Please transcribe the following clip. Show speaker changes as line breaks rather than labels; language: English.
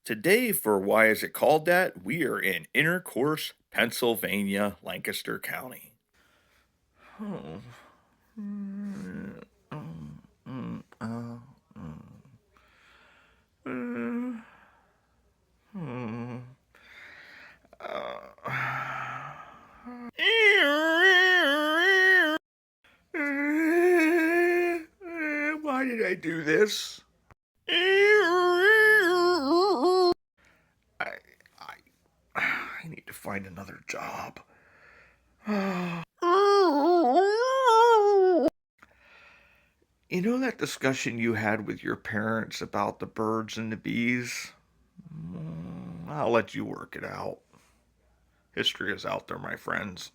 Today, for Why Is It Called That? We are in Intercourse, Pennsylvania, Lancaster County. Oh. Mm, mm, mm, mm, mm, mm. Why did I do this? I, I need to find another job. You know that discussion you had with your parents about the birds and the bees? I'll let you work it out. History is out there, my friends.